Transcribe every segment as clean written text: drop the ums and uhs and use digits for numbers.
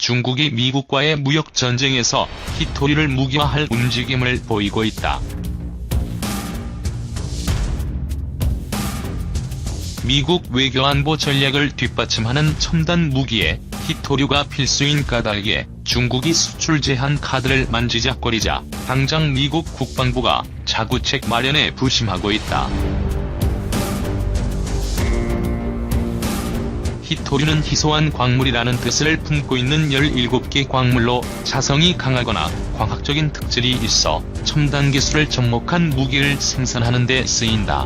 중국이 미국과의 무역 전쟁에서 히토류를 무기화할 움직임을 보이고 있다. 미국 외교안보 전략을 뒷받침하는 첨단 무기에 히토류가 필수인 까닭에 중국이 수출 제한 카드를 만지작거리자 당장 미국 국방부가 자구책 마련에 부심하고 있다. 히토류는 희소한 광물이라는 뜻을 품고 있는 17개 광물로 자성이 강하거나 과학적인 특질이 있어 첨단 기술을 접목한 무기를 생산하는 데 쓰인다.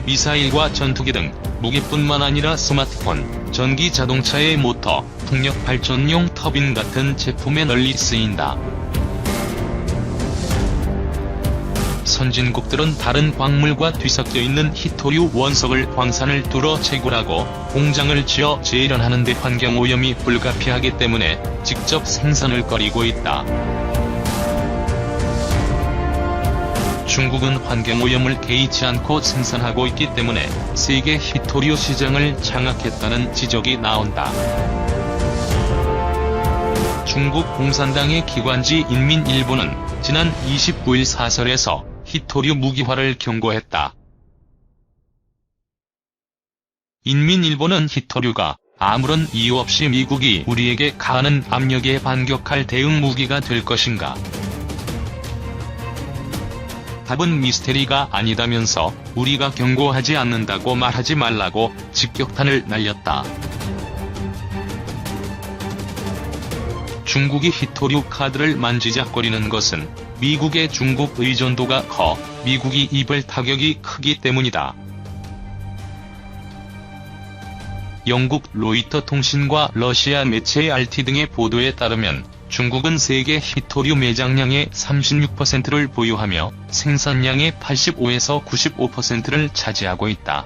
미사일과 전투기 등 무기뿐만 아니라 스마트폰, 전기 자동차의 모터, 풍력 발전용 터빈 같은 제품에 널리 쓰인다. 선진국들은 다른 광물과 뒤섞여 있는 히토류 원석을 광산을 뚫어 채굴하고 공장을 지어 재련하는 데 환경오염이 불가피하기 때문에 직접 생산을 꺼리고 있다. 중국은 환경오염을 개의치 않고 생산하고 있기 때문에 세계 히토류 시장을 장악했다는 지적이 나온다. 중국 공산당의 기관지 인민일보는 지난 29일 사설에서 히토류 무기화를 경고했다. 인민일보는 히토류가 아무런 이유 없이 미국이 우리에게 가하는 압력에 반격할 대응 무기가 될 것인가? 답은 미스테리가 아니다면서 우리가 경고하지 않는다고 말하지 말라고 직격탄을 날렸다. 중국이 히토류 카드를 만지작거리는 것은 미국의 중국 의존도가 커 미국이 입을 타격이 크기 때문이다. 영국 로이터 통신과 러시아 매체 RT 등의 보도에 따르면 중국은 세계 히토류 매장량의 36%를 보유하며 생산량의 85에서 95%를 차지하고 있다.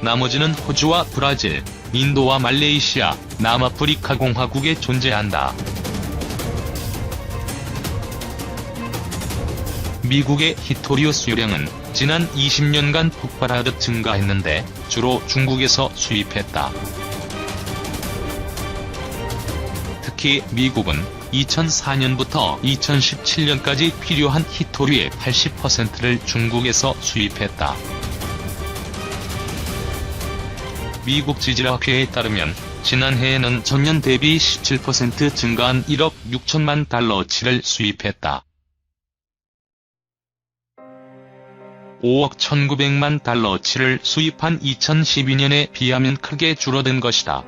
나머지는 호주와 브라질, 인도와 말레이시아, 남아프리카 공화국에 존재한다. 미국의 히토류 수요량은 지난 20년간 폭발하듯 증가했는데 주로 중국에서 수입했다. 특히 미국은 2004년부터 2017년까지 필요한 히토류의 80%를 중국에서 수입했다. 미국 지질학회에 따르면 지난해에는 전년 대비 17% 증가한 1억 6천만 달러치를 수입했다. 5억 1900만 달러치를 수입한 2012년에 비하면 크게 줄어든 것이다.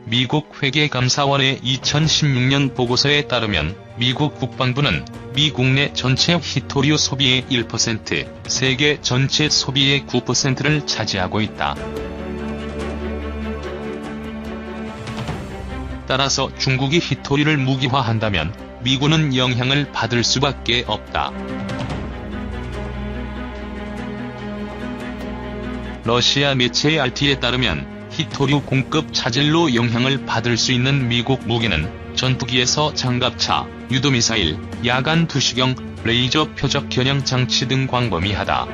미국 회계감사원의 2016년 보고서에 따르면 미국 국방부는 미국 내 전체 히토류 소비의 1%, 세계 전체 소비의 9%를 차지하고 있다. 따라서 중국이 히토류를 무기화한다면 미군은 영향을 받을 수밖에 없다. 러시아 매체 RT에 따르면 히토류 공급 차질로 영향을 받을 수 있는 미국 무기는 전투기에서 장갑차, 유도미사일, 야간 투시경, 레이저 표적 겨냥 장치 등 광범위하다.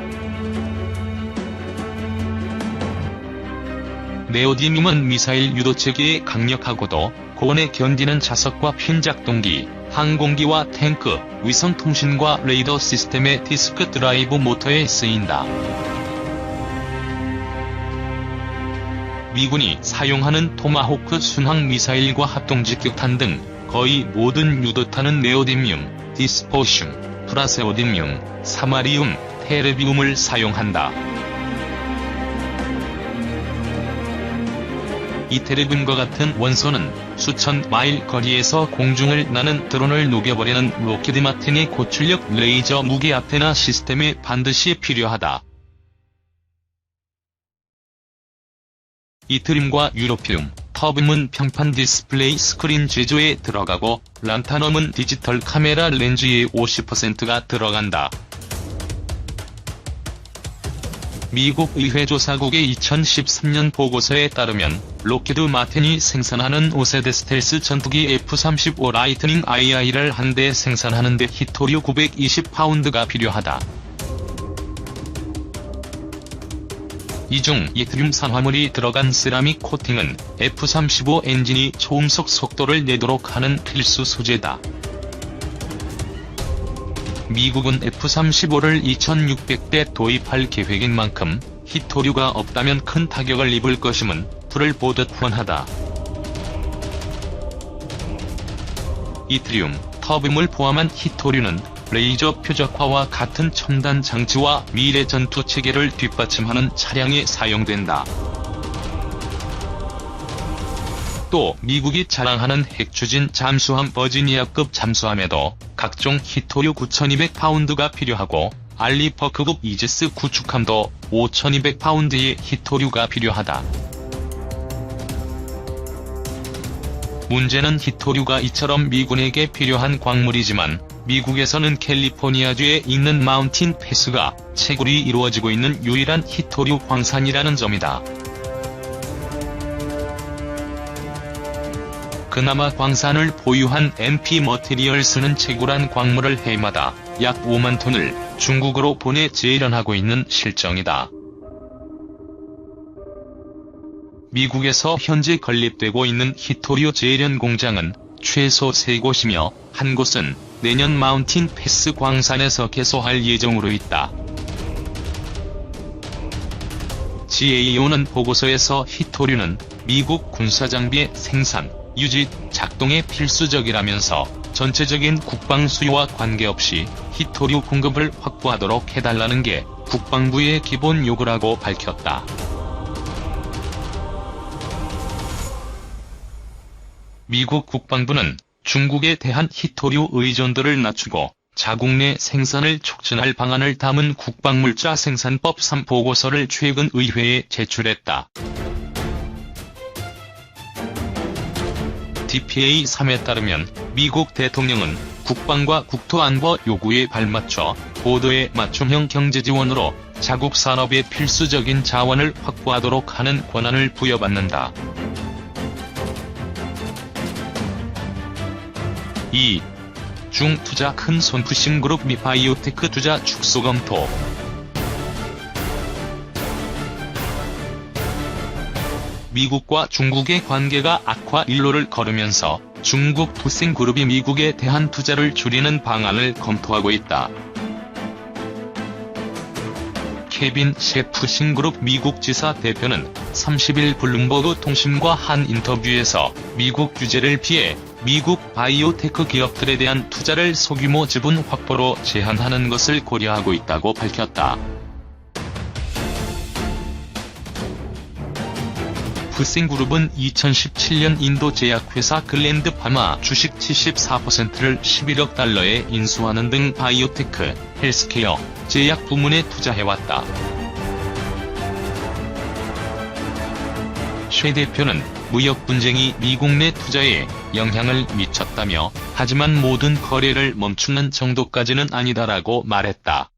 네오디뮴은 미사일 유도체계의 강력하고도 고온에 견디는 자석과 핀 작동기, 항공기와 탱크, 위성통신과 레이더 시스템의 디스크 드라이브 모터에 쓰인다. 미군이 사용하는 토마호크 순항 미사일과 합동직격탄 등 거의 모든 유도탄은 네오디뮴, 디스포슘, 프라세오디뮴, 사마리움, 테르비움을 사용한다. 이 테르비움과 같은 원소는 수천 마일 거리에서 공중을 나는 드론을 녹여버리는 로키드 마틴의 고출력 레이저 무기 아테나 시스템에 반드시 필요하다. 이트륨과 유로피움, 터뷴은 평판 디스플레이 스크린 제조에 들어가고 란타넘은 디지털 카메라 렌즈의 50%가 들어간다. 미국 의회 조사국의 2013년 보고서에 따르면 록히드 마틴이 생산하는 5세대 스텔스 전투기 F-35 라이트닝 II를 한 대 생산하는 데 히토류 920파운드가 필요하다. 이 중 이트륨 산화물이 들어간 세라믹 코팅은 F-35 엔진이 초음속 속도를 내도록 하는 필수 소재다. 미국은 F-35를 2600대 도입할 계획인 만큼 히토류가 없다면 큰 타격을 입을 것임은 불을 보듯 뻔하다. 이트륨, 터뷴을 포함한 히토류는 레이저 표적화와 같은 첨단 장치와 미래 전투 체계를 뒷받침하는 차량에 사용된다. 또 미국이 자랑하는 핵추진 잠수함 버지니아급 잠수함에도 각종 히토류 9200파운드가 필요하고 알리버크급 이지스 구축함도 5200파운드의 히토류가 필요하다. 문제는 히토류가 이처럼 미군에게 필요한 광물이지만 미국에서는 캘리포니아주에 있는 마운틴 패스가 채굴이 이루어지고 있는 유일한 히토류 광산이라는 점이다. 그나마 광산을 보유한 MP 머티리얼스는 채굴한 광물을 해마다 약 5만 톤을 중국으로 보내 재련하고 있는 실정이다. 미국에서 현재 건립되고 있는 히토류 재련 공장은 최소 3곳이며 한 곳은 내년 마운틴 패스 광산에서 개소할 예정으로 있다. GAO는 보고서에서 히토류는 미국 군사장비의 생산, 유지, 작동에 필수적이라면서 전체적인 국방 수요와 관계없이 히토류 공급을 확보하도록 해달라는 게 국방부의 기본 요구라고 밝혔다. 미국 국방부는 중국에 대한 히토류 의존도를 낮추고 자국 내 생산을 촉진할 방안을 담은 국방물자 생산법 3보고서를 최근 의회에 제출했다. DPA-3에 따르면 미국 대통령은 국방과 국토안보 요구에 발맞춰 보도의 맞춤형 경제지원으로 자국 산업의 필수적인 자원을 확보하도록 하는 권한을 부여받는다. 2. 중투자 큰손 푸싱그룹 미 바이오테크 투자 축소 검토. 미국과 중국의 관계가 악화 일로를 걸으면서 중국 푸싱그룹이 미국에 대한 투자를 줄이는 방안을 검토하고 있다. 케빈 셰 푸싱그룹 미국 지사 대표는 30일 블룸버그 통신과 한 인터뷰에서 미국 규제를 피해 미국 바이오테크 기업들에 대한 투자를 소규모 지분 확보로 제한하는 것을 고려하고 있다고 밝혔다. 푸싱그룹은 2017년 인도 제약회사 글랜드 파마 주식 74%를 11억 달러에 인수하는 등 바이오테크, 헬스케어, 제약 부문에 투자해왔다. 셰 대표는 무역 분쟁이 미국 내 투자에 영향을 미쳤다며 하지만 모든 거래를 멈추는 정도까지는 아니다라고 말했다.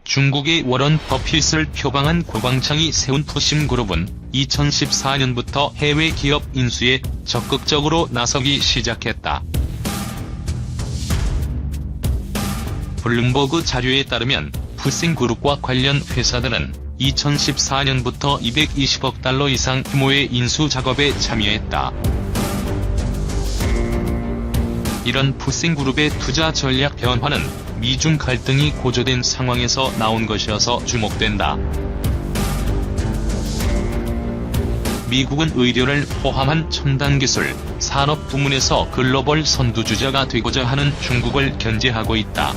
중국의 워런 버핏을 표방한 고광창이 세운 푸싱그룹은 2014년부터 해외 기업 인수에 적극적으로 나서기 시작했다. 블룸버그 자료에 따르면 푸싱그룹과 관련 회사들은 2014년부터 220억 달러 이상 규모의 인수 작업에 참여했다. 이런 푸싱그룹의 투자 전략 변화는 미중 갈등이 고조된 상황에서 나온 것이어서 주목된다. 미국은 의료를 포함한 첨단 기술, 산업 부문에서 글로벌 선두주자가 되고자 하는 중국을 견제하고 있다.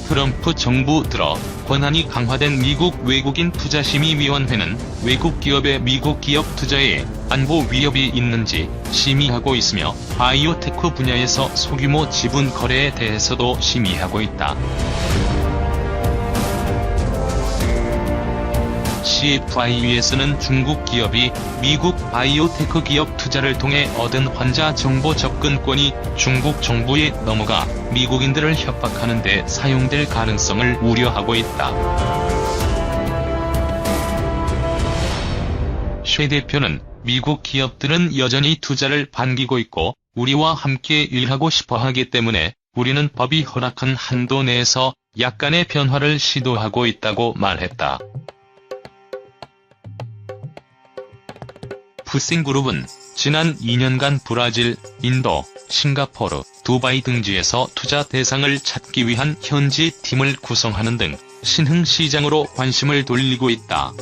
트럼프 정부 들어 권한이 강화된 미국 외국인 투자심의위원회는 외국 기업의 미국 기업 투자에 안보 위협이 있는지 심의하고 있으며 바이오테크 분야에서 소규모 지분 거래에 대해서도 심의하고 있다. CFIUS는 중국 기업이 미국 바이오테크 기업 투자를 통해 얻은 환자 정보 접근권이 중국 정부에 넘어가 미국인들을 협박하는 데 사용될 가능성을 우려하고 있다. 薛 대표는 미국 기업들은 여전히 투자를 반기고 있고 우리와 함께 일하고 싶어 하기 때문에 우리는 법이 허락한 한도 내에서 약간의 변화를 시도하고 있다고 말했다. 푸싱그룹은 지난 2년간 브라질, 인도, 싱가포르, 두바이 등지에서 투자 대상을 찾기 위한 현지 팀을 구성하는 등 신흥 시장으로 관심을 돌리고 있다.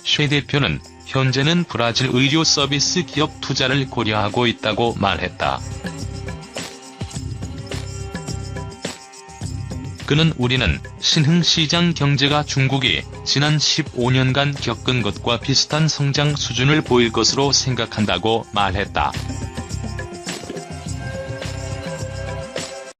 薛 대표는 현재는 브라질 의료 서비스 기업 투자를 고려하고 있다고 말했다. 그는 우리는 신흥시장 경제가 중국이 지난 15년간 겪은 것과 비슷한 성장 수준을 보일 것으로 생각한다고 말했다.